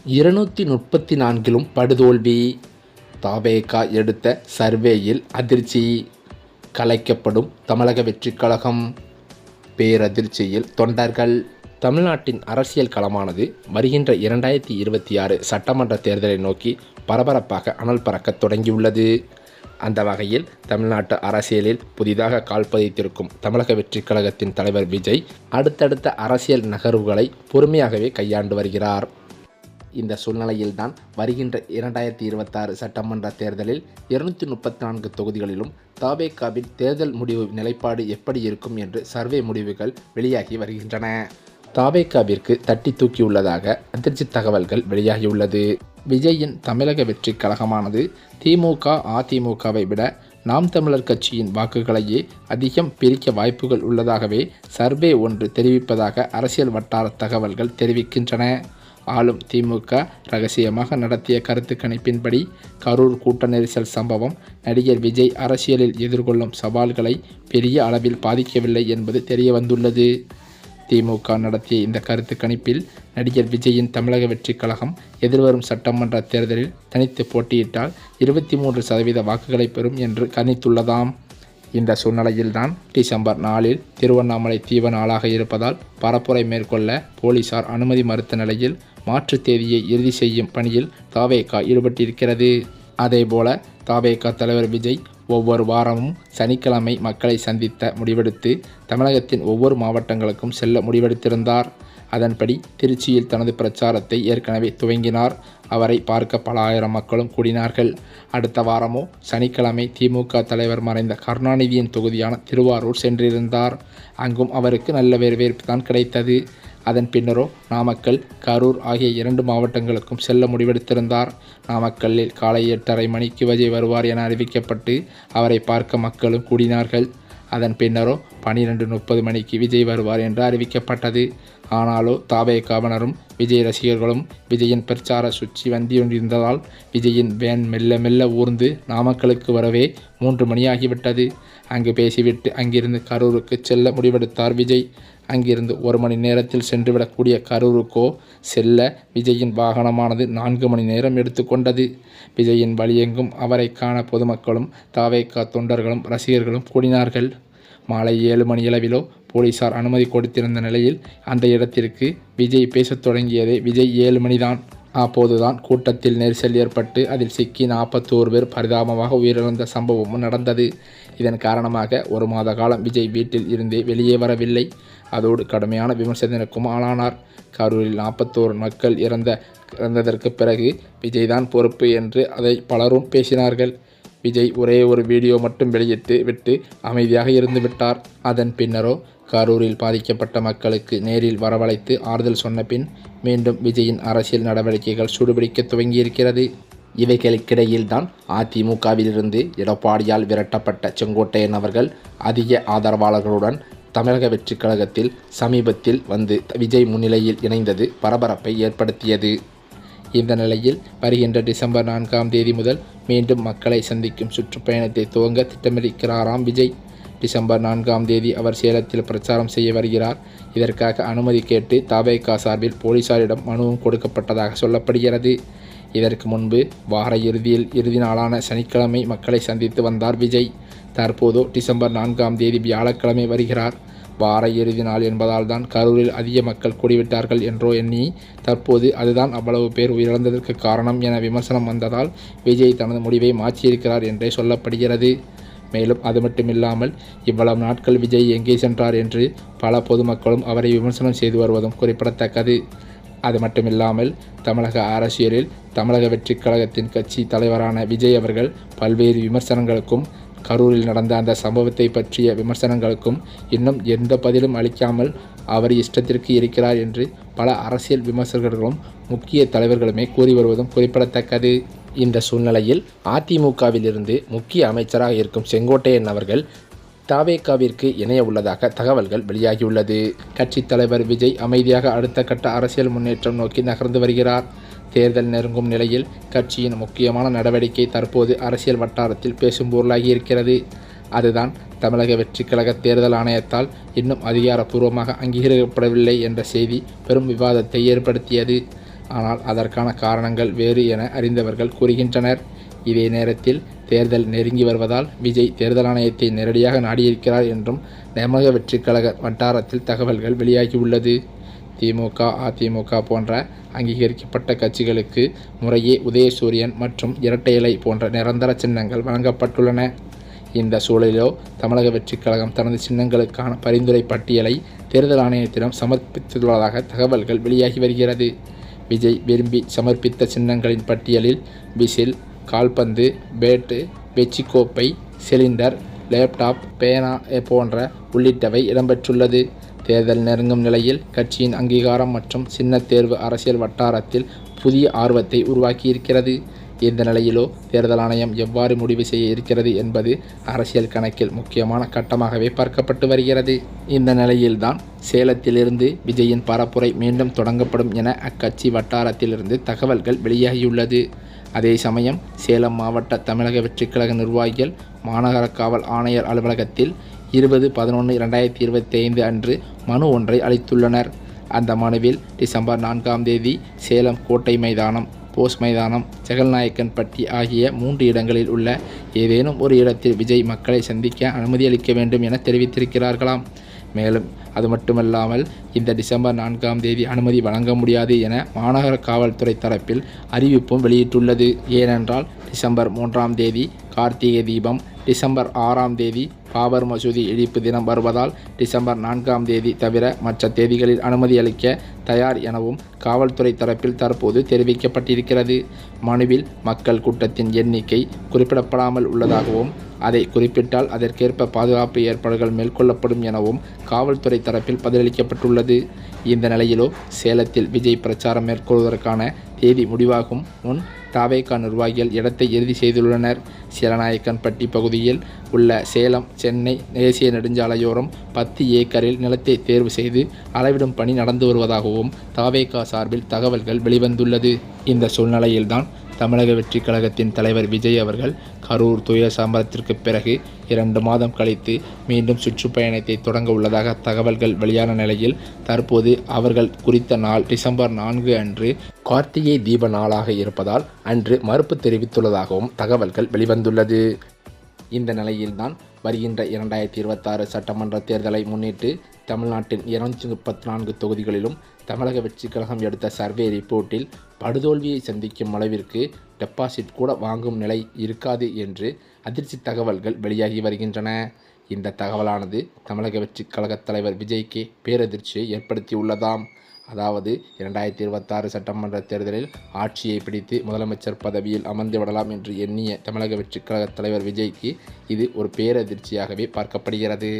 234 படுதோல்வி. தவேகா எடுத்த சர்வேயில் அதிர்ச்சி. கலைக்கப்படும் தமிழக வெற்றிக் கழகம். பேரதிர்ச்சியில் தொண்டர்கள். தமிழ்நாட்டின் அரசியல் களமானது வருகின்ற 2026 சட்டமன்ற தேர்தலை நோக்கி பரபரப்பாக அனல் பறக்க தொடங்கியுள்ளது. அந்த வகையில் தமிழ்நாட்டு அரசியலில் புதிதாக கால் பதித்திருக்கும் தமிழக வெற்றிக் கழகத்தின் தலைவர் விஜய் அடுத்தடுத்த அரசியல் நகர்வுகளை பொறுமையாகவே கையாண்டு வருகிறார். இந்த சூழ்நிலையில்தான் வருகின்ற 2026 சட்டமன்ற தேர்தலில் 234 தொகுதிகளிலும் தவேகாவின் தேர்தல் முடிவு நிலைப்பாடு எப்படி இருக்கும் என்று சர்வே முடிவுகள் வெளியாகி வருகின்றன. தவேகாவிற்கு தட்டி தூக்கியுள்ளதாக அதிர்ச்சி தகவல்கள் வெளியாகியுள்ளது. விஜயின் தமிழக வெற்றிக் கழகமானது திமுக அதிமுகவை விட நாம் தமிழர் கட்சியின் வாக்குகளையே அதிகம் பிரிக்க வாய்ப்புகள் உள்ளதாகவே சர்வே ஒன்று தெரிவிப்பதாக அரசியல் வட்டார தகவல்கள் தெரிவிக்கின்றன. ஆளும் திமுக ரகசியமாக நடத்திய கருத்து கணிப்பின்படி கரூர் கூட்ட நெரிசல் சம்பவம் நடிகர் விஜய் அரசியலில் எதிர்கொள்ளும் சவால்களை பெரிய அளவில் பாதிக்கவில்லை என்பது தெரிய வந்துள்ளது. திமுக நடத்திய இந்த கருத்து கணிப்பில் நடிகர் விஜயின் தமிழக வெற்றிக் கழகம் எதிர்வரும் சட்டமன்ற தேர்தலில் தனித்து போட்டியிட்டால் 23% வாக்குகளை பெறும் என்று கணித்துள்ளதாம். இந்த சூழ்நிலையில்தான் டிசம்பர் 4 திருவண்ணாமலை தீப நாளாக இருப்பதால் பரப்புரை மேற்கொள்ள போலீசார் அனுமதி மறுத்த நிலையில் மாற்று தேதியை இறுதி செய்யும் பணியில் தவேகா ஈடுபட்டிருக்கிறது. அதேபோல தவேகா தலைவர் விஜய் ஒவ்வொரு வாரமும் சனிக்கிழமை மக்களை சந்தித்த முடிவெடுத்து தமிழகத்தின் ஒவ்வொரு மாவட்டங்களுக்கும் செல்ல முடிவெடுத்திருந்தார். அதன்படி திருச்சியில் தனது பிரச்சாரத்தை ஏற்கனவே துவங்கினார். அவரை பார்க்க பல ஆயிரம் மக்களும் கூடினார்கள். அடுத்த வாரமோ சனிக்கிழமை திமுக தலைவர் மறைந்த கருணாநிதியின் தொகுதியான திருவாரூர் சென்றிருந்தார். அங்கும் அவருக்கு நல்ல வரவேற்பு தான் கிடைத்தது. அதன் பின்னரோ நாமக்கல், கரூர் ஆகிய 2 மாவட்டங்களுக்கும் செல்ல முடிவெடுத்திருந்தார். நாமக்கல்லில் காலை 8:30 மணிக்கு விஜய் வருவார் என அறிவிக்கப்பட்டு அவரை பார்க்க மக்களும் கூடினார்கள். அதன் பின்னரோ 12:30 மணிக்கு விஜய் வருவார் என்று அறிவிக்கப்பட்டது. ஆனாலோ தவேகாவினரும் விஜய் ரசிகர்களும் விஜயின் பிரச்சார சுற்றி வந்திருந்ததால் விஜயின் வேன் மெல்ல மெல்ல ஊர்ந்து நாமக்கலுக்கு வரவே 3 மணியாகிவிட்டது. அங்கு பேசிவிட்டு அங்கிருந்து கரூருக்கு செல்ல முடிவெடுத்தார் விஜய். அங்கிருந்து 1 மணி நேரத்தில் சென்றுவிடக்கூடிய கரூருக்கோ செல்ல விஜயின் வாகனமானது 4 மணி நேரம் எடுத்துக்கொண்டது. விஜயின் வழியெங்கும் அவரை காண பொதுமக்களும் தவேகா தொண்டர்களும் ரசிகர்களும் கூடினார்கள். மாலை 7 மணியளவிலோ போலீசார் அனுமதி கொடுத்திருந்த நிலையில் அந்த இடத்திற்கு விஜய் பேசத் தொடங்கியதே விஜய் 7 மணிதான். அப்போதுதான் கூட்டத்தில் நெரிசல் ஏற்பட்டு அதில் சிக்கி 41 பேர் பரிதாபமாக உயிரிழந்த சம்பவமும் நடந்தது. இதன் காரணமாக 1 மாத காலம் விஜய் வீட்டில் இருந்தே வெளியே வரவில்லை. அதோடு கடுமையான விமர்சனத்திற்கும் ஆளானார். கரூரில் 41 மக்கள் இறந்ததற்கு பிறகு விஜய் தான் பொறுப்பு என்று அதை பலரும் பேசினார்கள். விஜய் ஒரே ஒரு வீடியோ மட்டும் வெளியிட்டு விட்டு அமைதியாக இருந்து விட்டார். அதன் பின்னரோ கரூரில் பாதிக்கப்பட்ட மக்களுக்கு நேரில் வரவழைத்து ஆறுதல் சொன்ன பின் மீண்டும் விஜயின் அரசியல் நடவடிக்கைகள் சூடுபிடிக்க துவங்கியிருக்கிறது. இவைகளுக்கிடையில்தான் அதிமுகவிலிருந்து எடப்பாடியால் விரட்டப்பட்ட செங்கோட்டையன் அவர்கள் அதிக ஆதரவாளர்களுடன் தமிழக வெற்றிக் கழகத்தில் சமீபத்தில் வந்து விஜய் முன்னிலையில் இணைந்தது பரபரப்பை ஏற்படுத்தியது. இந்த நிலையில் வருகின்ற டிசம்பர் 4ஆம் தேதி முதல் மீண்டும் மக்களை சந்திக்கும் சுற்றுப்பயணத்தை துவங்க திட்டமிட்டிருக்கிறாராம் விஜய். டிசம்பர் 4ஆம் தேதி அவர் சேலத்தில் பிரச்சாரம் செய்ய வருகிறார். இதற்காக அனுமதி கேட்டு தவேகா சார்பில் போலீசாரிடம் மனுவும் கொடுக்கப்பட்டதாக சொல்லப்படுகிறது. இதற்கு முன்பு வார இறுதி நாளான சனிக்கிழமை மக்களை சந்தித்து வந்தார் விஜய். தற்போதோ டிசம்பர் 4ஆம் தேதி வியாழக்கிழமை வருகிறார். வார இறுதி நாள் என்பதால் தான் கரூரில் அதிக மக்கள் கூடிவிட்டார்கள் என்றோ எண்ணி தற்போது அதுதான் அவ்வளவு பேர் உயிரிழந்ததற்கு காரணம் என விமர்சனம் வந்ததால் விஜய் தனது முடிவை மாற்றியிருக்கிறார் என்றே சொல்லப்படுகிறது. மேலும் அது மட்டுமில்லாமல் இவ்வளவு நாட்கள் விஜய் எங்கே சென்றார் என்று பல பொதுமக்களும் அவரை விமர்சனம் செய்து வருவதும் குறிப்பிடத்தக்கது. அது மட்டுமில்லாமல் தமிழக அரசியலில் தமிழக வெற்றிக் கழகத்தின் கட்சி தலைவரான விஜய் அவர்கள் பல்வேறு விமர்சனங்களுக்கும் கரூரில் நடந்த அந்த சம்பவத்தை பற்றிய விமர்சனங்களுக்கும் இன்னும் எந்த பதிலும் அளிக்காமல் அவர் இஷ்டத்திற்கு இருக்கிறார் என்று பல அரசியல் விமர்சகர்களும் முக்கிய தலைவர்களுமே கூறி வருவதும் குறிப்பிடத்தக்கது. இந்த சூழ்நிலையில் அதிமுகவிலிருந்து முக்கிய அமைச்சராக இருக்கும் செங்கோட்டையன் அவர்கள் தவேகாவிற்கு இணைய உள்ளதாக தகவல்கள் வெளியாகியுள்ளது. கட்சித் தலைவர் விஜய் அமைதியாக அடுத்த கட்ட அரசியல் முன்னேற்றம் நோக்கி நகர்ந்து வருகிறார். தேர்தல் நெருங்கும் நிலையில் கட்சியின் முக்கியமான நடவடிக்கை தற்போது அரசியல் வட்டாரத்தில் பேசும் பொருளாகி இருக்கிறது. அதுதான் தமிழக வெற்றிக் கழக தேர்தல் ஆணையத்தால் இன்னும் அதிகாரப்பூர்வமாக அங்கீகரிக்கப்படவில்லை என்ற செய்தி பெரும் விவாதத்தை ஏற்படுத்தியது. ஆனால் அதற்கான காரணங்கள் வேறு என அறிந்தவர்கள் கூறுகின்றனர். இதே நேரத்தில் தேர்தல் நெருங்கி வருவதால் விஜய் தேர்தல் ஆணையத்தை நேரடியாக நாடியிருக்கிறார் என்றும் தமிழக வெற்றிக் கழக வட்டாரத்தில் தகவல்கள் வெளியாகியுள்ளது. திமுக, அதிமுக போன்ற அங்கீகரிக்கப்பட்ட கட்சிகளுக்கு முறையே உதயசூரியன் மற்றும் இரட்டை இலை போன்ற நிரந்தர சின்னங்கள் வழங்கப்பட்டுள்ளன. இந்த சூழலிலோ தமிழக வெற்றிக் கழகம் தனது சின்னங்களுக்கான பரிந்துரை பட்டியலை தேர்தல் ஆணையத்திடம் சமர்ப்பித்துள்ளதாக தகவல்கள் வெளியாகி வருகிறது. விஜய் விரும்பி சமர்ப்பித்த சின்னங்களின் பட்டியலில் விசில், கால்பந்து, பேட்டு, வெச்சிக்கோப்பை, சிலிண்டர், லேப்டாப், பேனா போன்ற உள்ளிட்டவை இடம்பெற்றுள்ளது. தேர்தல் நெருங்கும் நிலையில் கட்சியின் அங்கீகாரம் மற்றும் சின்ன தேர்வு அரசியல் வட்டாரத்தில் புதிய ஆர்வத்தை உருவாக்கியிருக்கிறது. இந்த நிலையிலோ தேர்தல் ஆணையம் எவ்வாறு முடிவு செய்ய இருக்கிறது என்பது அரசியல் கணக்கில் முக்கியமான கட்டமாகவே பார்க்கப்பட்டு வருகிறது. இந்த நிலையில்தான் சேலத்திலிருந்து விஜயின் பரப்புரை மீண்டும் தொடங்கப்படும் என அக்கட்சி வட்டாரத்திலிருந்து தகவல்கள் வெளியாகியுள்ளது. அதே சமயம் சேலம் மாவட்ட தமிழக வெற்றிக் கழக நிர்வாகிகள் மாநகர காவல் ஆணையர் அலுவலகத்தில் 20/11/2025 அன்று மனு ஒன்றை அளித்துள்ளனர். அந்த மனுவில் டிசம்பர் 4ஆம் தேதி சேலம் கோட்டை மைதானம், போஸ் மைதானம், ஜெகல்நாயக்கன்பட்டி ஆகிய 3 இடங்களில் உள்ள ஏதேனும் ஒரு இடத்தில் விஜய் மக்களை சந்திக்க அனுமதி அளிக்க வேண்டும் என தெரிவித்திருக்கிறார்களாம். மேலும் அது மட்டுமல்லாமல் இந்த டிசம்பர் 4ஆம் தேதி அனுமதி வழங்க முடியாது என மாநகர காவல்துறை தரப்பில் அறிவிப்பும் வெளியிட்டுள்ளது. ஏனென்றால் டிசம்பர் 3ஆம் தேதி கார்த்திகை தீபம், டிசம்பர் 6ஆம் தேதி பாபர் மசூதி இடிப்பு தினம் வருவதால் டிசம்பர் 4ஆம் தேதி தவிர மற்ற தேதிகளில் அனுமதி அளிக்க தயார் எனவும் காவல்துறை தரப்பில் தற்போது தெரிவிக்கப்பட்டிருக்கிறது. மனுவில் மக்கள் கூட்டத்தின் எண்ணிக்கை குறிப்பிடப்படாமல் உள்ளதாகவும் அதை குறிப்பிட்டால் அதற்கேற்ப பாதுகாப்பு ஏற்பாடுகள் மேற்கொள்ளப்படும் எனவும் காவல்துறை தரப்பில் பதிலளிக்கப்பட்டுள்ளது. இந்த நிலையிலோ சேலத்தில் விஜய் பிரச்சாரம் மேற்கொள்வதற்கான தேதி முடிவாகும் முன் தவேகா நிர்வாகிகள் இடத்தை இறுதி செய்துள்ளனர். சீலநாயக்கன்பட்டி பகுதியில் உள்ள சேலம் சென்னை தேசிய நெடுஞ்சாலையோரம் 10 ஏக்கரில் நிலத்தை தேர்வு செய்து அளவிடும் பணி நடந்து வருவதாகவும் தவேகா சார்பில் தகவல்கள் வெளிவந்துள்ளது. இந்த சூழ்நிலையில்தான் தமிழக வெற்றிக் கழகத்தின் தலைவர் விஜய் அவர்கள் கரூர் துயர சம்பவத்திற்கு பிறகு 2 மாதம் கழித்து மீண்டும் சுற்றுப்பயணத்தை தொடங்க உள்ளதாக தகவல்கள் வெளியான நிலையில் தற்போது அவர்கள் குறித்த நாள் டிசம்பர் 4 அன்று கார்த்திகை தீப நாளாக இருப்பதால் அன்று மறுப்பு தெரிவித்துள்ளதாகவும் தகவல்கள் வெளிவந்துள்ளது. இந்த நிலையில்தான் வருகின்ற 2026 சட்டமன்ற தேர்தலை முன்னிட்டு தமிழ்நாட்டின் 234 தொகுதிகளிலும் தமிழக வெற்றிக் கழகம் எடுத்த சர்வே ரிப்போர்ட்டில் படுதோல்வியை சந்திக்கும் அளவிற்கு டெபாசிட் கூட வாங்கும் நிலை இருக்காது என்று அதிர்ச்சி தகவல்கள் வெளியாகி வருகின்றன. இந்த தகவலானது தமிழக வெற்றிக் கழக தலைவர் விஜய்க்கு பேரதிர்ச்சியை ஏற்படுத்தியுள்ளதாம். அதாவது 2026 சட்டமன்ற தேர்தலில் ஆட்சியை பிடித்து முதலமைச்சர் பதவியில் அமர்ந்து விடலாம் என்று எண்ணிய தமிழக வெற்றிக் கழக தலைவர் விஜய்க்கு இது ஒரு பேரதிர்ச்சியாகவே பார்க்கப்படுகிறது.